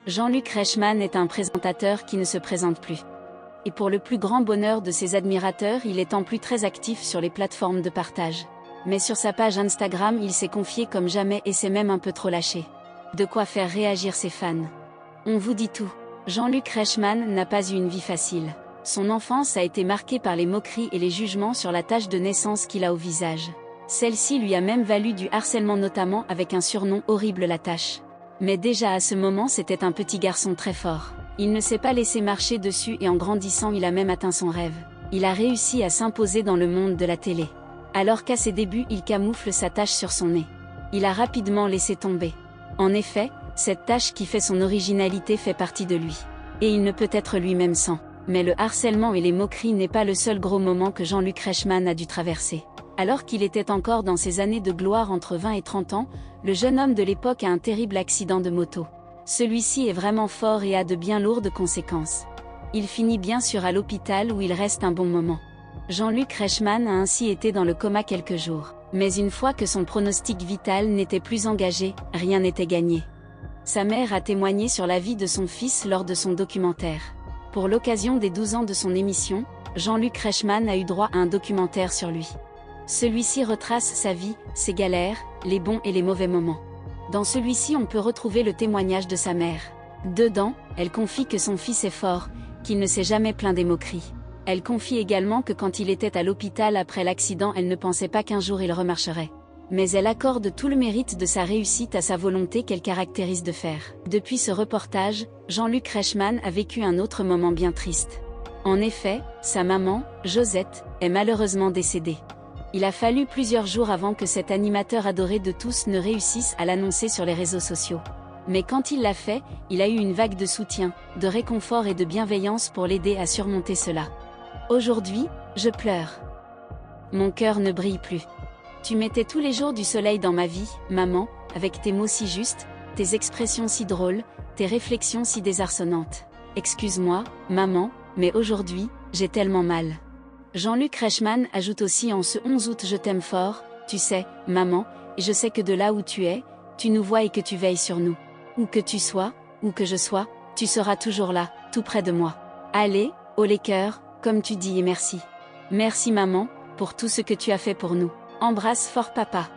Jean-Luc Reichmann est un présentateur qui ne se présente plus. Et pour le plus grand bonheur de ses admirateurs, il est en plus très actif sur les plateformes de partage. Mais sur sa page Instagram, il s'est confié comme jamais et s'est même un peu trop lâché. De quoi faire réagir ses fans. On vous dit tout. Jean-Luc Reichmann n'a pas eu une vie facile. Son enfance a été marquée par les moqueries et les jugements sur la tache de naissance qu'il a au visage. Celle-ci lui a même valu du harcèlement, notamment avec un surnom horrible, la tache. Mais déjà à ce moment, c'était un petit garçon très fort. Il ne s'est pas laissé marcher dessus et en grandissant, il a même atteint son rêve. Il a réussi à s'imposer dans le monde de la télé. Alors qu'à ses débuts, il camoufle sa tache sur son nez. Il a rapidement laissé tomber. En effet, cette tache qui fait son originalité fait partie de lui. Et il ne peut être lui-même sans. Mais le harcèlement et les moqueries n'est pas le seul gros moment que Jean-Luc Reichmann a dû traverser. Alors qu'il était encore dans ses années de gloire entre 20 et 30 ans, le jeune homme de l'époque a un terrible accident de moto. Celui-ci est vraiment fort et a de bien lourdes conséquences. Il finit bien sûr à l'hôpital où il reste un bon moment. Jean-Luc Reichmann a ainsi été dans le coma quelques jours. Mais une fois que son pronostic vital n'était plus engagé, rien n'était gagné. Sa mère a témoigné sur la vie de son fils lors de son documentaire. Pour l'occasion des 12 ans de son émission, Jean-Luc Reichmann a eu droit à un documentaire sur lui. Celui-ci retrace sa vie, ses galères, les bons et les mauvais moments. Dans celui-ci, on peut retrouver le témoignage de sa mère. Dedans, elle confie que son fils est fort, qu'il ne s'est jamais plaint des moqueries. Elle confie également que quand il était à l'hôpital après l'accident, elle ne pensait pas qu'un jour il remarcherait. Mais elle accorde tout le mérite de sa réussite à sa volonté qu'elle caractérise de fer. Depuis ce reportage, Jean-Luc Reichmann a vécu un autre moment bien triste. En effet, sa maman, Josette, est malheureusement décédée. Il a fallu plusieurs jours avant que cet animateur adoré de tous ne réussisse à l'annoncer sur les réseaux sociaux. Mais quand il l'a fait, il a eu une vague de soutien, de réconfort et de bienveillance pour l'aider à surmonter cela. Aujourd'hui, je pleure. Mon cœur ne brille plus. Tu mettais tous les jours du soleil dans ma vie, maman, avec tes mots si justes, tes expressions si drôles, tes réflexions si désarçonnantes. Excuse-moi, maman, mais aujourd'hui, j'ai tellement mal. Jean-Luc Reichmann ajoute aussi en ce 11 août: je t'aime fort, tu sais, maman, et je sais que de là où tu es, tu nous vois et que tu veilles sur nous. Où que tu sois, où que je sois, tu seras toujours là, tout près de moi. Allez, haut les cœurs, comme tu dis, et merci. Merci maman, pour tout ce que tu as fait pour nous. Embrasse fort papa.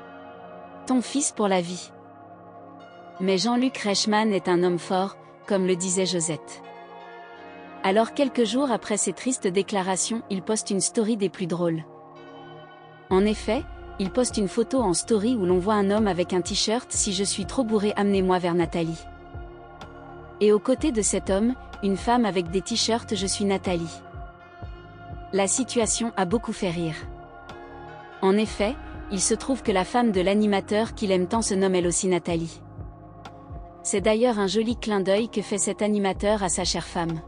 Ton fils pour la vie. Mais Jean-Luc Reichmann est un homme fort, comme le disait Josette. Alors quelques jours après ces tristes déclarations, il poste une story des plus drôles. En effet, il poste une photo en story où l'on voit un homme avec un t-shirt: si je suis trop bourré, amenez-moi vers Nathalie. Et aux côtés de cet homme, une femme avec des t-shirts: je suis Nathalie. La situation a beaucoup fait rire. En effet, il se trouve que la femme de l'animateur qu'il aime tant se nomme elle aussi Nathalie. C'est d'ailleurs un joli clin d'œil que fait cet animateur à sa chère femme.